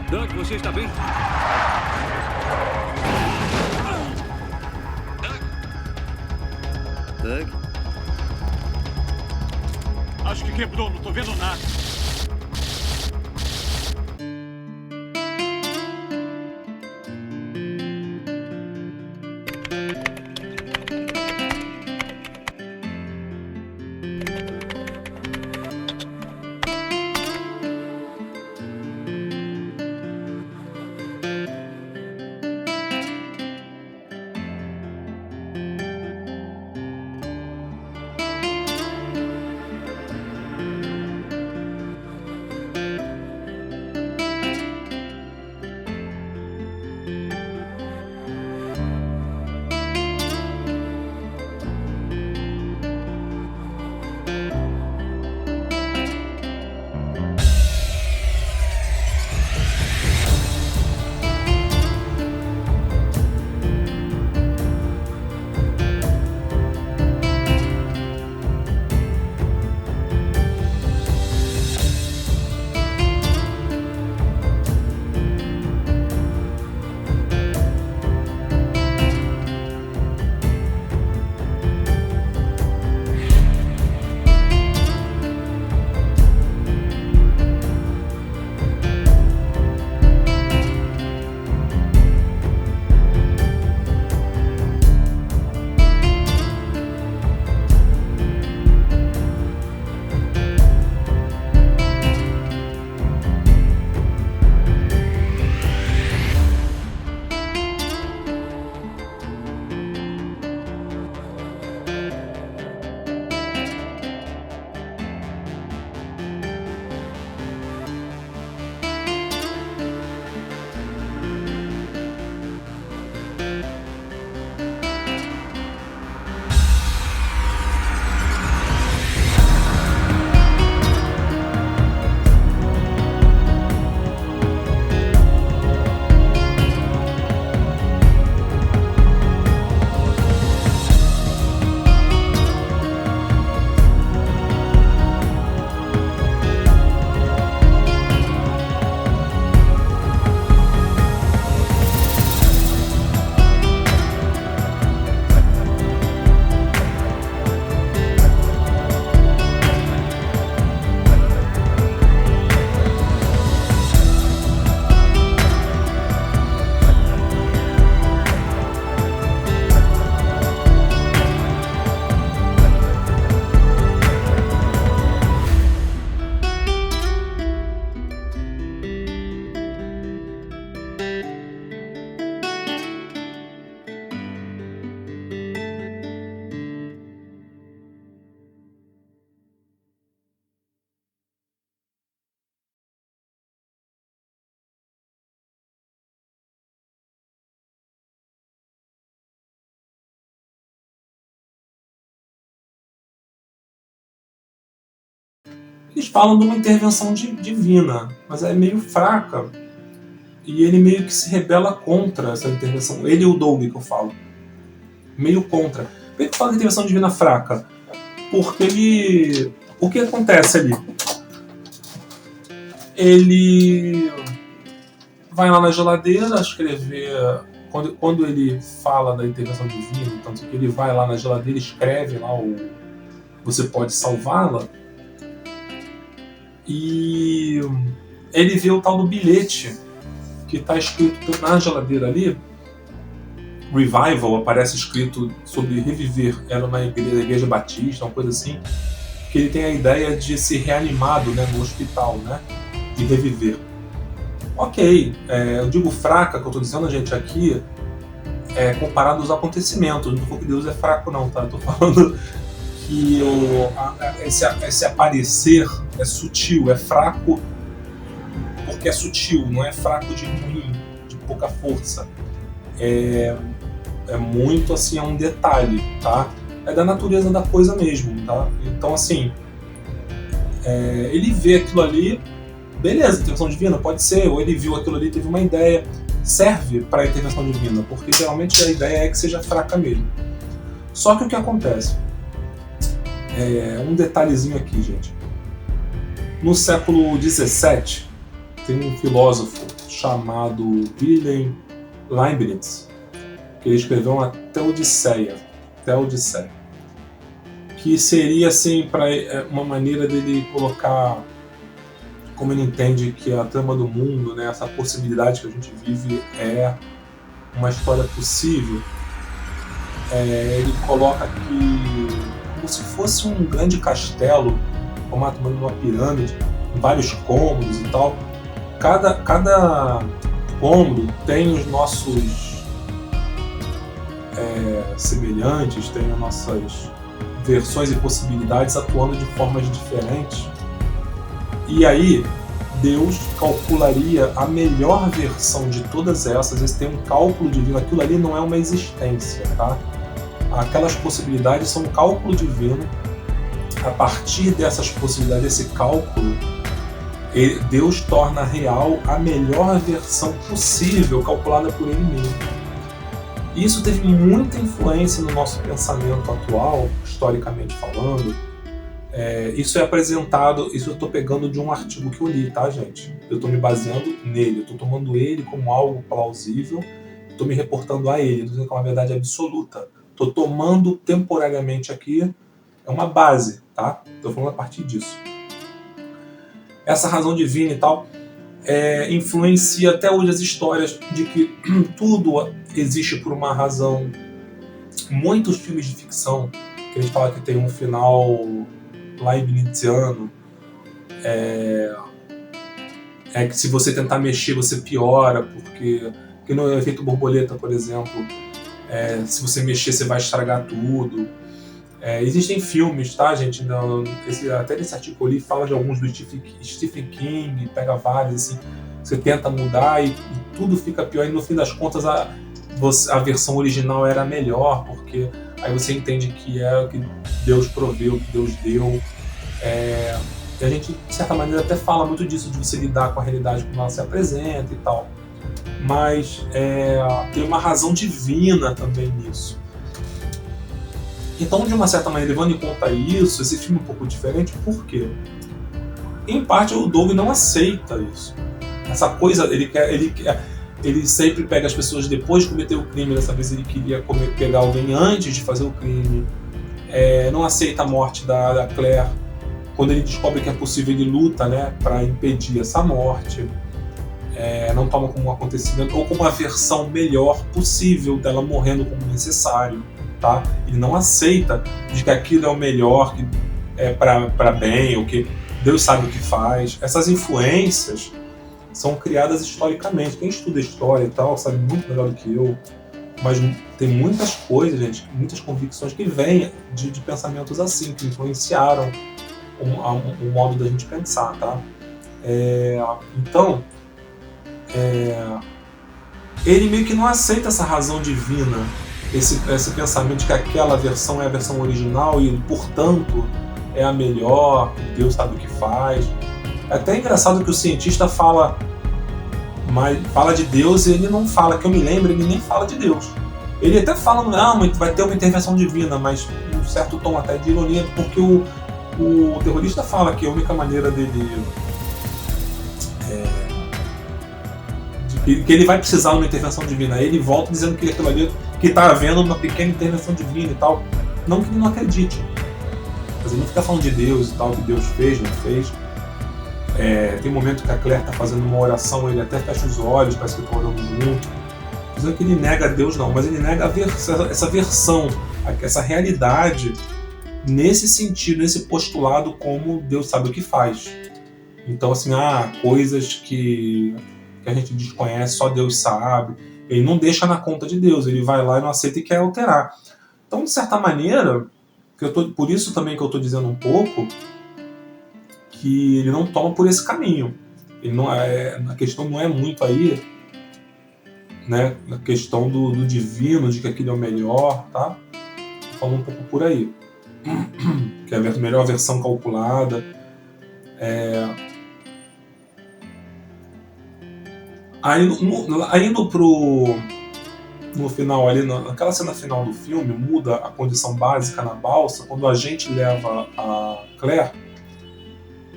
Doug, você está bem? Doug? Acho que quebrou, não tô vendo nada. Eles falam de uma intervenção divina, mas é meio fraca. E ele meio que se rebela contra essa intervenção. Ele e o Doug, que eu falo. Meio contra. Por que eu falo de intervenção divina fraca? Porque ele... O que acontece ali? Ele vai lá na geladeira escrever... Quando ele fala da intervenção divina, tanto que ele vai lá na geladeira e escreve lá o... Você pode salvá-la. E ele vê o tal do bilhete que está escrito na geladeira ali. Revival, aparece escrito sobre reviver. Era uma igreja batista, uma coisa assim. Que ele tem a ideia de ser reanimado, né, no hospital, né, e reviver. Ok, eu digo fraca, que eu estou dizendo, gente, aqui, comparado aos acontecimentos. Não estou falando que Deus é fraco, não, tá? Estou falando que esse aparecer é sutil, é fraco porque é sutil, não é fraco de ruim, de pouca força. É muito assim, é um detalhe, tá? É da natureza da coisa mesmo, tá? Então, assim, ele vê aquilo ali, beleza, intervenção divina, pode ser, ou ele viu aquilo ali, teve uma ideia, serve para a intervenção divina, porque geralmente a ideia é que seja fraca mesmo. Só que o que acontece? Um detalhezinho aqui, gente. No século XVII, tem um filósofo chamado Wilhelm Leibniz, que ele escreveu uma Teodiceia, que seria assim uma maneira dele colocar como ele entende que a trama do mundo, né, essa possibilidade que a gente vive é uma história possível. Ele coloca que como se fosse um grande castelo, formado numa pirâmide, com vários cômodos e tal. Cada cômodo tem os nossos semelhantes, tem as nossas versões e possibilidades atuando de formas diferentes. E aí, Deus calcularia a melhor versão de todas essas. Esse tem um cálculo divino. Aquilo ali não é uma existência, tá? Aquelas possibilidades são um cálculo divino. A partir dessas possibilidades, desse cálculo, Deus torna real a melhor versão possível, calculada por Ele mesmo. Isso teve muita influência no nosso pensamento atual, historicamente falando. Isso é apresentado, isso eu estou pegando de um artigo que eu li, tá, gente? Eu estou me baseando nele, eu estou tomando ele como algo plausível, estou me reportando a ele, estou dizendo que é uma verdade absoluta. Estou tomando temporariamente aqui, é uma base, tá? Estou falando a partir disso. Essa razão divina e tal influencia até hoje as histórias de que tudo existe por uma razão. Muitos filmes de ficção, que a gente fala que tem um final leibniziano, que se você tentar mexer você piora, porque no efeito borboleta, por exemplo, se você mexer você vai estragar tudo. Existem filmes, tá, gente? Até nesse artigo ali fala de alguns do Stephen King, pega vários, assim, você tenta mudar e tudo fica pior, e no fim das contas a versão original era melhor, porque aí você entende que é o que Deus proveu, que Deus deu. E a gente, de certa maneira, até fala muito disso, de você lidar com a realidade como ela se apresenta e tal. Mas tem uma razão divina também nisso. Então, de uma certa maneira, levando em conta isso, esse filme é um pouco diferente, por quê? Em parte, o Doug não aceita isso. Essa coisa, ele sempre pega as pessoas depois de cometer o crime, dessa vez ele queria pegar alguém antes de fazer o crime. Não aceita a morte da Claire. Quando ele descobre que é possível, ele luta, né, para impedir essa morte. Não toma como um acontecimento ou como uma versão melhor possível dela morrendo como necessário. Tá? Ele não aceita de que aquilo é o melhor, que é para bem, ou que Deus sabe o que faz. Essas influências são criadas historicamente. Quem estuda história e tal sabe muito melhor do que eu, mas tem muitas coisas, gente, muitas convicções que vêm de pensamentos assim, que influenciaram o modo da gente pensar, tá? Então, ele meio que não aceita essa razão divina, esse pensamento de que aquela versão é a versão original e, portanto, é a melhor, Deus sabe o que faz. É até engraçado que o cientista fala de Deus e ele não fala, que eu me lembro, ele nem fala de Deus. Ele até fala, mas vai ter uma intervenção divina, mas um certo tom até de ironia, porque o terrorista fala que a única maneira dele... que ele vai precisar de uma intervenção divina. Aí ele volta dizendo que aquilo ali, que está havendo uma pequena intervenção divina e tal. Não que ele não acredite. Mas ele não fica falando de Deus e tal, que Deus fez, não fez. Tem um momento que a Claire está fazendo uma oração, ele até fecha os olhos, parece que estão orando junto. Dizendo que ele nega a Deus, não, mas ele nega essa versão, essa realidade, nesse sentido, nesse postulado, como Deus sabe o que faz. Então, assim, coisas que a gente desconhece, só Deus sabe. Ele não deixa na conta de Deus, ele vai lá e não aceita e quer alterar. Então, de certa maneira, por isso também que eu estou dizendo um pouco, que ele não toma por esse caminho. A questão não é muito aí, né, a questão do divino, de que aquilo é o melhor, tá? Falo um pouco por aí. Que é a melhor versão calculada. Aí indo no final ali, naquela cena final do filme, muda a condição básica na balsa, quando a gente leva a Claire,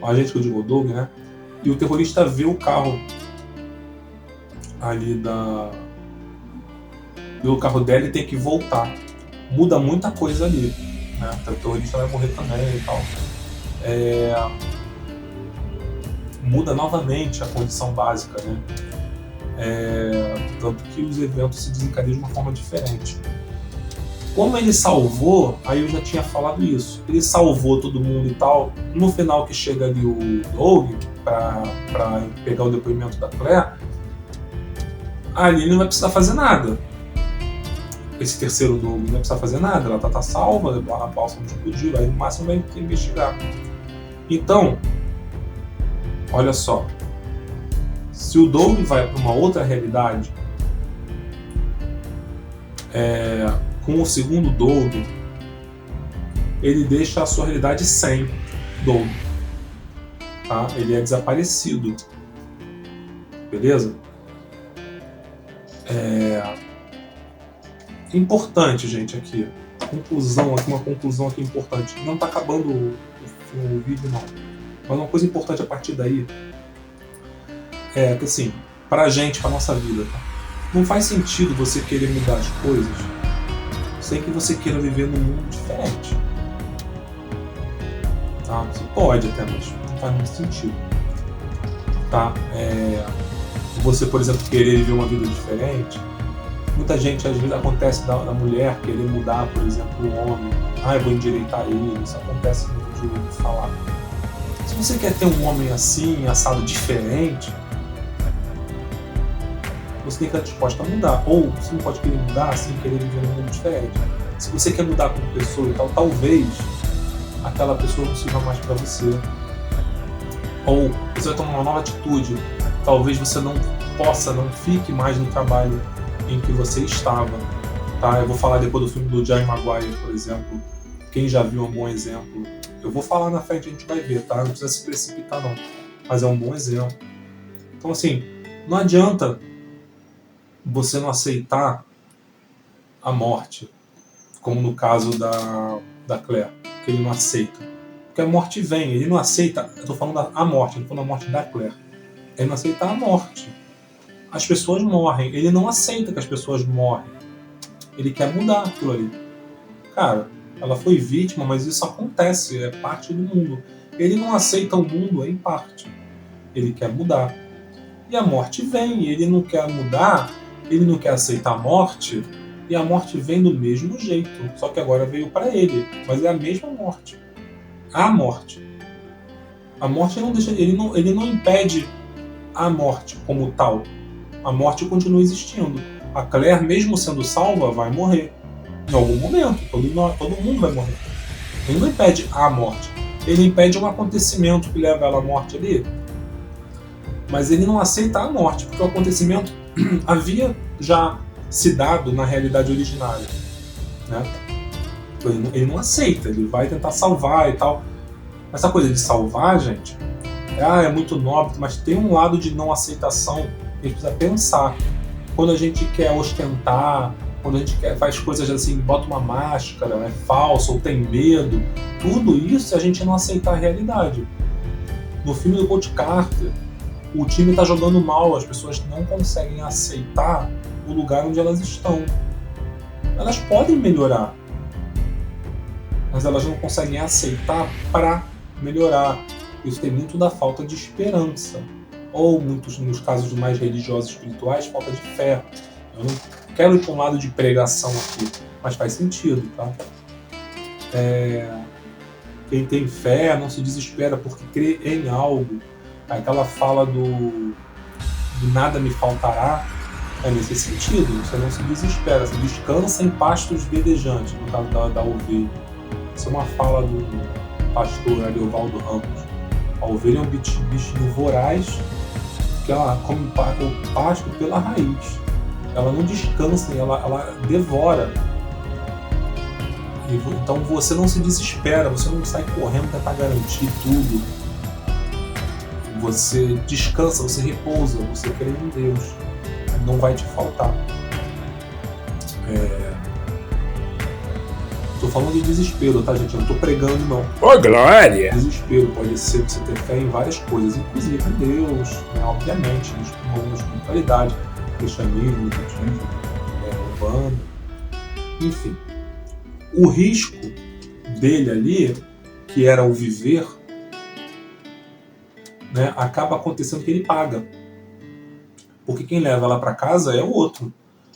a gente que eu digo o Doug, né? E o terrorista vê o carro ali pelo carro dela e tem que voltar. Muda muita coisa ali, né? O terrorista vai morrer também e tal. Muda novamente a condição básica, né? Tanto que os eventos se desencadeiam de uma forma diferente. Como ele salvou, aí eu já tinha falado isso, ele salvou todo mundo e tal. No final que chega ali o Doug pra pegar o depoimento da Claire, ali ele não vai precisar fazer nada. Esse terceiro Doug não vai precisar fazer nada, ela tá salva, a balsa não explodiu, aí no máximo vai ter que investigar. Então, olha só, se o Doug vai para uma outra realidade, com o segundo Doug, ele deixa a sua realidade sem Doug, tá? Ele é desaparecido, beleza? Importante, gente, aqui. Uma conclusão aqui importante. Não tá acabando o vídeo, não. Mas uma coisa importante a partir daí é que, assim, pra gente, pra nossa vida, tá? Não faz sentido você querer mudar as coisas sem que você queira viver num mundo diferente. Tá? Você pode até, mas não faz muito sentido. Tá? Você, por exemplo, querer viver uma vida diferente. Muita gente, às vezes, acontece da mulher querer mudar, por exemplo, o homem. Eu vou endireitar ele. Isso acontece muito de ouvir falar. Se você quer ter um homem assim, assado diferente, você tem que estar disposto a mudar. Ou você não pode querer mudar sem querer viver num mundo diferente. Se você quer mudar como pessoa e tal, talvez aquela pessoa não sirva mais para você. Ou você vai tomar uma nova atitude. Talvez você não fique mais no trabalho em que você estava. Tá? Eu vou falar depois do filme do Jerry Maguire, por exemplo. Quem já viu é um bom exemplo. Eu vou falar na frente, a gente vai ver, tá? Não precisa se precipitar, não. Mas é um bom exemplo. Então, assim, não adianta você não aceitar a morte, como no caso da Claire, que ele não aceita. Porque a morte vem, ele não aceita, eu tô falando da morte, eu tô falando da morte da Claire. Ele não aceita a morte. As pessoas morrem, ele não aceita que as pessoas morrem. Ele quer mudar aquilo ali. Cara, ela foi vítima, mas isso acontece, é parte do mundo. Ele não aceita o mundo em parte. Ele quer mudar. E a morte vem, ele não quer mudar, ele não quer aceitar a morte, e a morte vem do mesmo jeito. Só que agora veio para ele, mas é a mesma morte. A morte. A morte não deixa, ele não impede a morte como tal. A morte continua existindo. A Claire, mesmo sendo salva, vai morrer. Em algum momento, todo mundo vai morrer. Ele não impede a morte. Ele impede um acontecimento que leva ela à morte ali. Mas ele não aceita a morte, porque o acontecimento havia já se dado na realidade originária. Né? Ele não aceita, ele vai tentar salvar e tal. Essa coisa de salvar, gente, é muito nobre, mas tem um lado de não aceitação que a gente precisa pensar. Quando a gente quer ostentar, quando a gente faz coisas assim, bota uma máscara, é falso, ou tem medo, tudo isso é a gente não aceitar a realidade. No filme do Coach Carter, o time está jogando mal, as pessoas não conseguem aceitar o lugar onde elas estão. Elas podem melhorar, mas elas não conseguem aceitar para melhorar. Isso tem muito da falta de esperança, ou muitos, nos casos mais religiosos e espirituais, falta de fé. Eu não quero ir para um lado de pregação aqui, mas faz sentido, tá? Quem tem fé não se desespera porque crê em algo. Aquela fala do nada me faltará é nesse sentido. Você não se desespera, você descansa em pastos verdejantes, no caso da ovelha. Isso é uma fala do pastor Ariovaldo Ramos. A ovelha é um bichinho voraz que ela come o pasto pela raiz. Ela não descansa, ela devora. Então você não se desespera, você não sai correndo para tentar garantir tudo. Você descansa, você repousa, você crê em Deus. Não vai te faltar. Tô falando de desespero, tá, gente? Eu não tô pregando, não. Ô, glória! Desespero pode ser você ter fé em várias coisas, inclusive em Deus, né? Obviamente, nos espiritualidade. cristianismo, urbano, enfim. O risco dele ali, que era o viver, né, acaba acontecendo que ele paga. Porque quem leva ela para casa é o outro.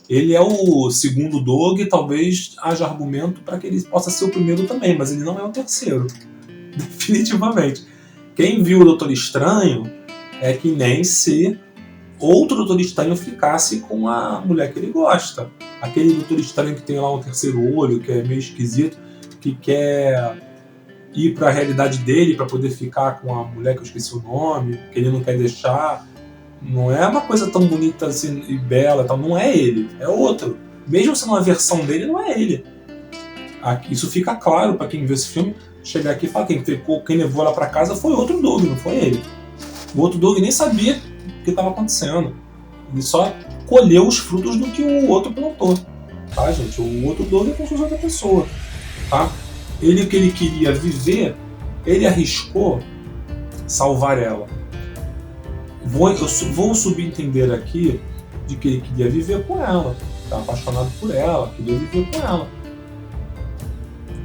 Ele é o segundo Doug, e talvez haja argumento para que ele possa ser o primeiro também, mas ele não é o terceiro. Definitivamente. Quem viu o Doutor Estranho é que nem se outro Doutor Estranho ficasse com a mulher que ele gosta. Aquele Doutor Estranho que tem lá um terceiro olho, que é meio esquisito, que quer ir para a realidade dele para poder ficar com a mulher que eu esqueci o nome, que ele não quer deixar. Não é uma coisa tão bonita assim, e bela, tal. Não é ele, é outro. Mesmo sendo uma versão dele, não é ele. Isso fica claro para quem vê esse filme. Chegar aqui e falar quem levou ela para casa foi outro Doug, não foi ele. O outro Doug nem sabia o que estava acontecendo. Ele só colheu os frutos do que o outro plantou. Tá, gente? O outro Doug é como se fosse outra pessoa. Tá? O que ele queria viver, ele arriscou salvar ela. Eu vou subentender aqui de que ele queria viver com ela, estava apaixonado por ela, queria viver com ela.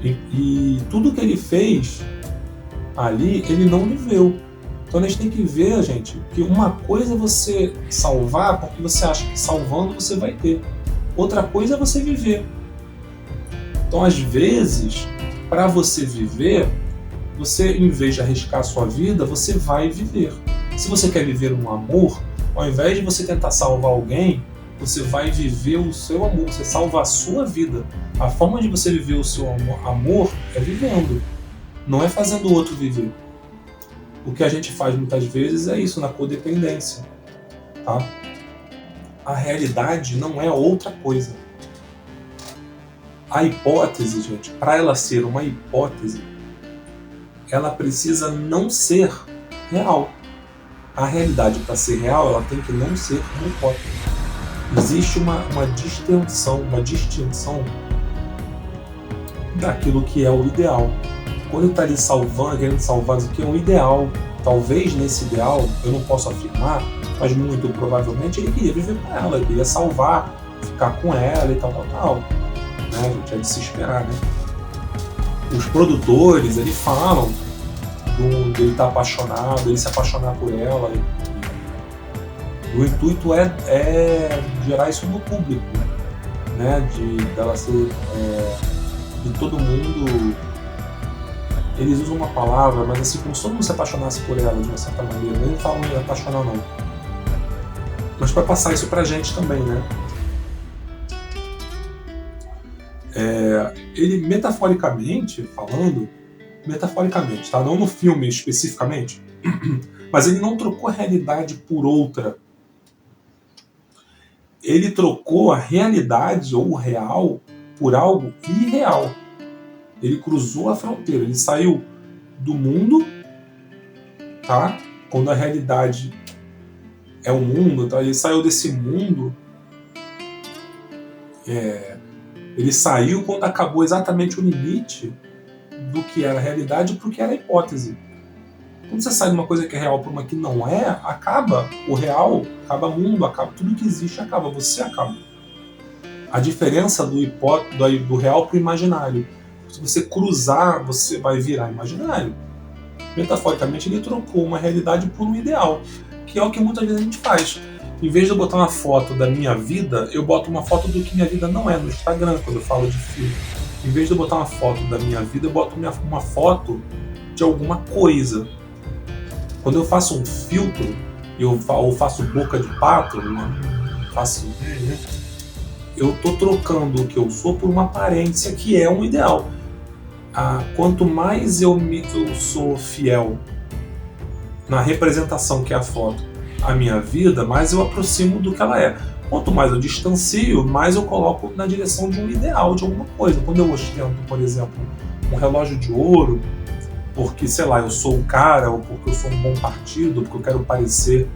E tudo que ele fez ali, ele não viveu. Então a gente tem que ver, gente, que uma coisa é você salvar porque você acha que salvando você vai ter. Outra coisa é você viver. Então, às vezes, para você viver, você, em vez de arriscar a sua vida, você vai viver. Se você quer viver um amor, ao invés de você tentar salvar alguém, você vai viver o seu amor, você salva a sua vida. A forma de você viver o seu amor é vivendo, não é fazendo o outro viver. O que a gente faz muitas vezes é isso, na codependência. Tá? A realidade não é outra coisa. A hipótese, gente, para ela ser uma hipótese, ela precisa não ser real. A realidade, para ser real, ela tem que não ser uma hipótese. Existe uma distinção daquilo que é o ideal. Quando ele está ali salvando, querendo salvar o que é um ideal, talvez nesse ideal, eu não posso afirmar, mas muito provavelmente ele queria viver com ela, ele queria salvar, ficar com ela e tal. Né, gente? É de se esperar, né? Os produtores, eles falam dele estar apaixonado, ele se apaixonar por ela. O intuito é gerar isso no público, né? Dela ser de todo mundo. Eles usam uma palavra, mas assim, como se todo mundo se apaixonasse por ela de uma certa maneira. Nem falam em apaixonar, não. Mas para passar isso pra gente também, né? Ele, metaforicamente falando, tá? Não no filme especificamente, mas ele não trocou a realidade por outra. Ele trocou a realidade ou o real por algo irreal. Ele cruzou a fronteira, ele saiu do mundo, tá? Quando a realidade é o mundo, tá? Ele saiu desse mundo. Ele saiu quando acabou exatamente o limite do que era a realidade para o que era a hipótese. Quando você sai de uma coisa que é real para uma que não é, acaba o real, acaba o mundo, acaba tudo que existe, acaba, você acaba. A diferença do real para o imaginário. Se você cruzar, você vai virar imaginário. Metaforicamente, ele trocou uma realidade por um ideal, que é o que muitas vezes a gente faz. Em vez de eu botar uma foto da minha vida, eu boto uma foto do que minha vida não é no Instagram, quando eu falo de filme. Em vez de eu botar uma foto da minha vida, eu boto uma foto de alguma coisa. Quando eu faço um filtro, eu faço boca de pato, eu estou trocando o que eu sou por uma aparência que é um ideal. Quanto mais eu sou fiel na representação que é a foto, a minha vida, mais eu aproximo do que ela é. Quanto mais eu distancio, mais eu coloco na direção de um ideal, de alguma coisa. Quando eu ostento, por exemplo, um relógio de ouro, porque, sei lá, eu sou um cara, ou porque eu sou um bom partido, ou porque eu quero parecer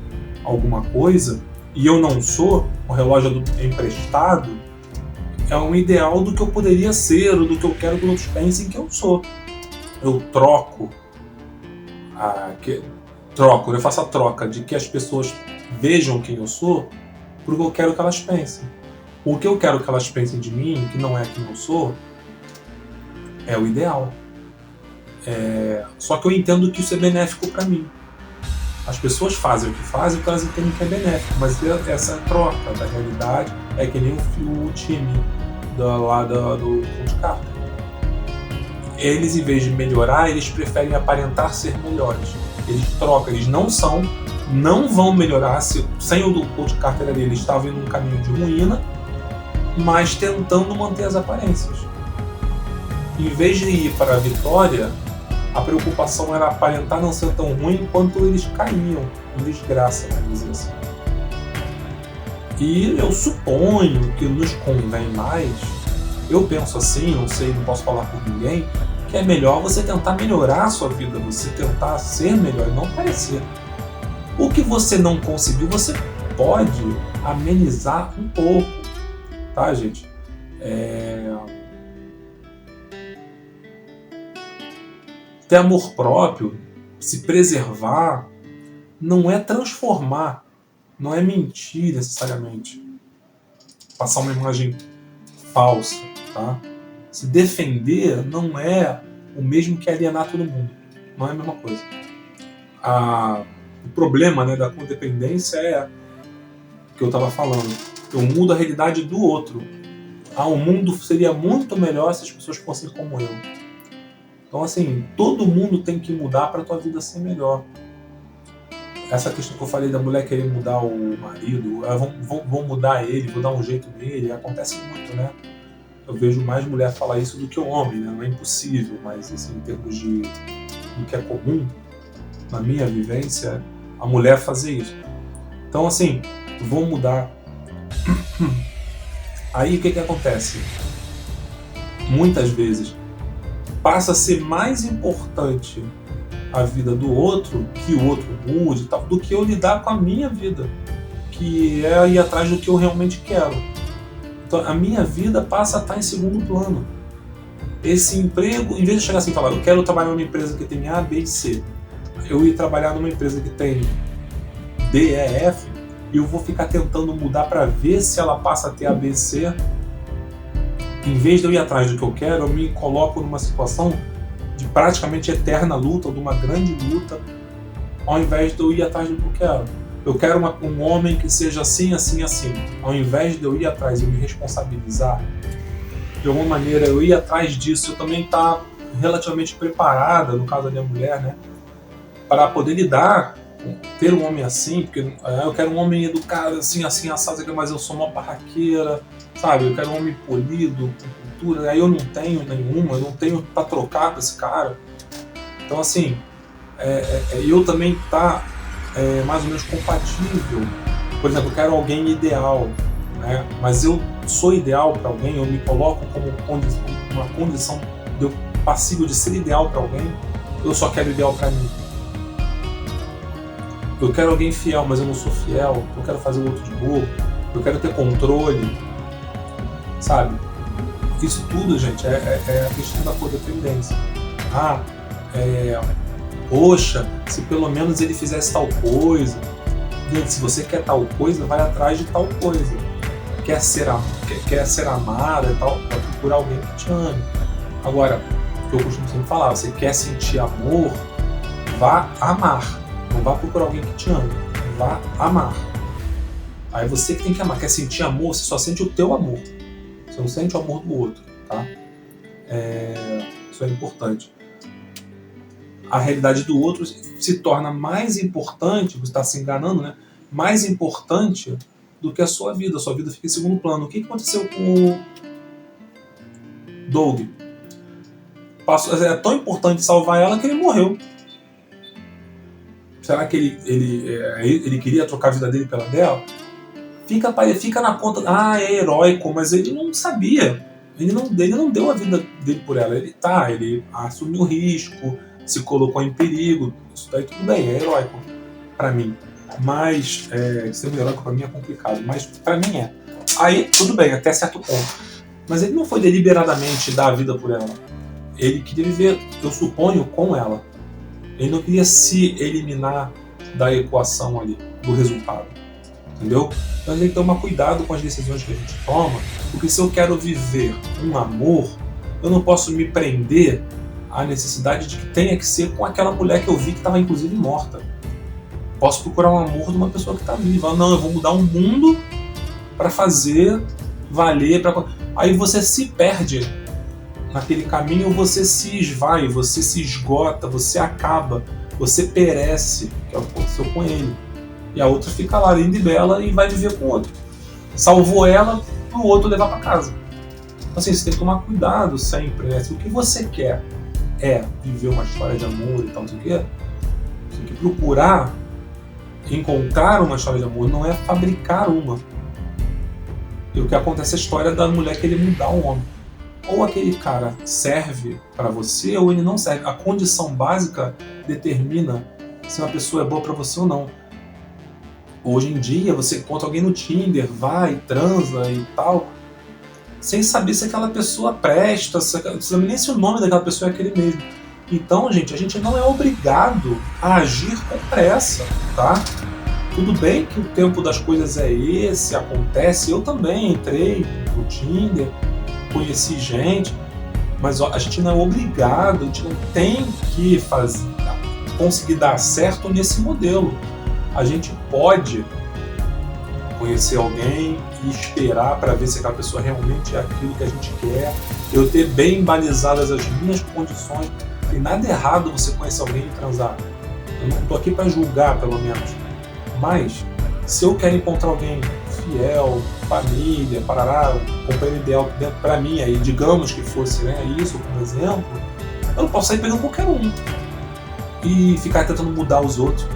alguma coisa, e eu não sou, o relógio é emprestado, é um ideal do que eu poderia ser, ou do que eu quero que outros pensem que eu sou. Eu troco, eu faço a troca de que as pessoas vejam quem eu sou pro que eu quero que elas pensem. O que eu quero que elas pensem de mim, que não é quem eu sou, é o ideal. Só que eu entendo que isso é benéfico para mim. As pessoas fazem o que fazem porque elas entendem que é benéfico, mas essa troca da realidade é que nem o time do Coach Carter. Eles, em vez de melhorar, eles preferem aparentar ser melhores. Eles trocam, eles não vão melhorar sem o Coach Carter ali. Eles estavam indo num caminho de ruína, mas tentando manter as aparências. Em vez de ir para a vitória, a preocupação era aparentar não ser tão ruim enquanto eles caíam em desgraça, vamos dizer assim. E eu suponho que nos convém mais, eu penso assim, não sei, não posso falar por ninguém, que é melhor você tentar melhorar a sua vida, você tentar ser melhor e não parecer. O que você não conseguiu, você pode amenizar um pouco, tá, gente? Ter amor próprio, se preservar, não é transformar, não é mentir necessariamente, passar uma imagem falsa, tá? Se defender não é o mesmo que alienar todo mundo, não é a mesma coisa. O problema, né, da codependência é o que eu estava falando, eu mudo a realidade do outro. O mundo seria muito melhor se as pessoas fossem como eu. Então, assim, todo mundo tem que mudar para a tua vida ser melhor. Essa questão que eu falei da mulher querer mudar o marido, vão mudar ele, vou dar um jeito nele, acontece muito, né? Eu vejo mais mulher falar isso do que o homem, né? Não é impossível, mas assim, em termos do que é comum, na minha vivência, a mulher fazer isso. Então, assim, vou mudar. Aí, o que acontece? Muitas vezes, passa a ser mais importante a vida do outro, que o outro mude e tal, do que eu lidar com a minha vida, que é ir atrás do que eu realmente quero. Então a minha vida passa a estar em segundo plano. Esse emprego, em vez de chegar assim e falar, eu quero trabalhar numa empresa que tem A, B e C, eu ir trabalhar numa empresa que tem D, E, F, e eu vou ficar tentando mudar para ver se ela passa a ter A, B e C. Em vez de eu ir atrás do que eu quero, eu me coloco numa situação de praticamente eterna luta, ou de uma grande luta, ao invés de eu ir atrás do que eu quero. Eu quero um homem que seja assim, assim, assim. Ao invés de eu ir atrás e me responsabilizar, de alguma maneira eu ir atrás disso, eu também estar relativamente preparada, no caso da minha mulher, né, para poder lidar, ter um homem assim, porque eu quero um homem educado, assim, assim, assado, mas eu sou uma barraqueira, sabe? Eu quero um homem polido, com cultura, aí eu não tenho nenhuma, eu não tenho para trocar com esse cara. Então, assim, eu também mais ou menos compatível. Por exemplo, eu quero alguém ideal, né? Mas eu sou ideal para alguém, eu me coloco como uma condição de eu passível de ser ideal para alguém, eu só quero ideal para mim. Eu quero alguém fiel, mas eu não sou fiel, eu quero fazer o outro de bobo, eu quero ter controle, sabe? Isso tudo, gente, é a questão da codependência. Poxa, se pelo menos ele fizesse tal coisa. Gente, se você quer tal coisa, vai atrás de tal coisa. Quer ser amada e tal, vai procurar alguém que te ame. Agora, o que eu costumo sempre falar, você quer sentir amor, vá amar. Não vá procurar alguém que te ame, vá amar. Aí você que tem que amar. Quer sentir amor, você só sente o teu amor. Você não sente o amor do outro, tá? Isso é importante. A realidade do outro se torna mais importante, você está se enganando, né? Mais importante do que a sua vida. A sua vida fica em segundo plano. O que aconteceu com o Doug? É tão importante salvar ela que ele morreu. Será que ele queria trocar a vida dele pela dela? Fica na conta, é heróico, mas ele não sabia. Ele não deu a vida dele por ela. Ele assumiu o risco, se colocou em perigo. Isso daí tudo bem, é heróico pra mim. Mas ser heróico pra mim é complicado. Mas pra mim é. Aí tudo bem, até certo ponto. Mas ele não foi deliberadamente dar a vida por ela. Ele queria viver, eu suponho, com ela. Ele não queria se eliminar da equação ali, do resultado. entendeu? Então a gente tem que tomar cuidado com as decisões que a gente toma, porque se eu quero viver um amor, eu não posso me prender à necessidade de que tenha que ser com aquela mulher que eu vi que estava inclusive morta. Posso procurar um amor de uma pessoa que está viva. Não, eu vou mudar o mundo para fazer valer. Aí você se perde naquele caminho, você se esvai, você se esgota, você acaba, você perece, que é o que aconteceu com ele. E a outra fica lá, linda e bela, e vai viver com o outro. Salvou ela para o outro levar para casa. Então, assim, você tem que tomar cuidado sempre, né? Se o que você quer é viver uma história de amor e tal, não sei o quê, você tem que procurar encontrar uma história de amor, não é fabricar uma. E o que acontece é a história da mulher querer mudar o homem. Ou aquele cara serve para você, ou ele não serve. A condição básica determina se uma pessoa é boa para você ou não. Hoje em dia, você encontra alguém no Tinder, vai, transa e tal, sem saber se aquela pessoa presta, nem se o nome daquela pessoa é aquele mesmo. Então, gente, a gente não é obrigado a agir com pressa, tá? Tudo bem que o tempo das coisas é esse, acontece. Eu também entrei no Tinder, conheci gente, mas a gente não é obrigado, a gente não tem que conseguir dar certo nesse modelo. A gente pode conhecer alguém e esperar para ver se aquela pessoa realmente é aquilo que a gente quer, eu ter bem balizadas as minhas condições. Não tem nada errado você conhecer alguém e transar. Eu não estou aqui para julgar, pelo menos. Mas, se eu quero encontrar alguém fiel, família, parará, companheiro ideal para mim, aí, digamos que fosse, né, isso como exemplo, eu não posso sair pegando qualquer um e ficar tentando mudar os outros.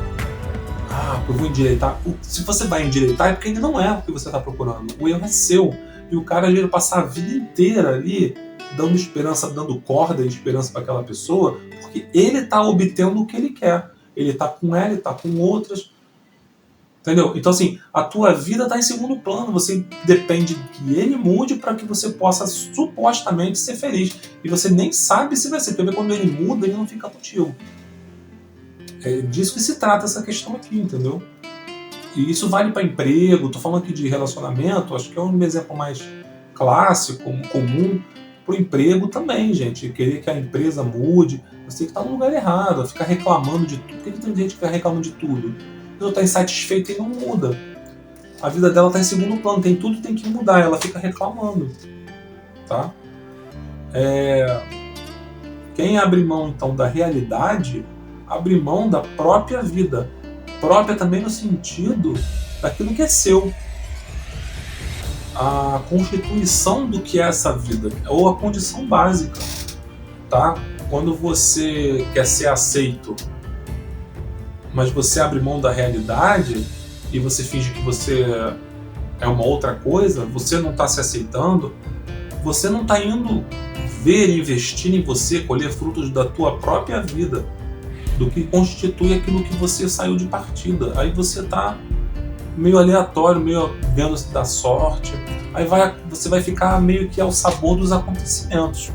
Ah, eu vou endireitar. Se você vai endireitar é porque ele não é o que você está procurando. O erro é seu. E o cara vai passar a vida inteira ali dando esperança, dando corda e esperança para aquela pessoa, porque ele está obtendo o que ele quer. Ele está com ela, ele está com outras. Entendeu? Então, assim, a tua vida está em segundo plano. Você depende que ele mude para que você possa supostamente ser feliz. E você nem sabe se vai ser. Porque quando ele muda, ele não fica contigo. É disso que se trata essa questão aqui, entendeu? E isso vale para emprego. Estou falando aqui de relacionamento. Acho que é um exemplo mais clássico, comum. Para o emprego também, gente. Querer que a empresa mude. Você tem que estar no lugar errado. Ficar reclamando de tudo. Por que tem gente que fica reclamando de tudo? Ela está insatisfeita e não muda. A vida dela está em segundo plano. Tem tudo, tem que mudar. Ela fica reclamando. Tá? Quem abre mão, então, da realidade, abre mão da própria vida. Própria também no sentido daquilo que é seu. A constituição do que é essa vida. Ou a condição básica. Tá? Quando você quer ser aceito, mas você abre mão da realidade e você finge que você é uma outra coisa, você não está se aceitando, você não está indo ver e investir em você, colher frutos da tua própria vida, do que constitui aquilo que você saiu de partida. Aí você está meio aleatório, meio vendo se dá sorte, aí você vai ficar meio que ao sabor dos acontecimentos,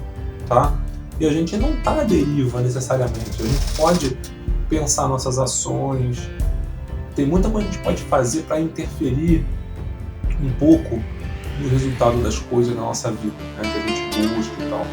tá? E a gente não está à deriva necessariamente, a gente pode pensar nossas ações, tem muita coisa que a gente pode fazer para interferir um pouco no resultado das coisas na nossa vida, né, que a gente busca e tal.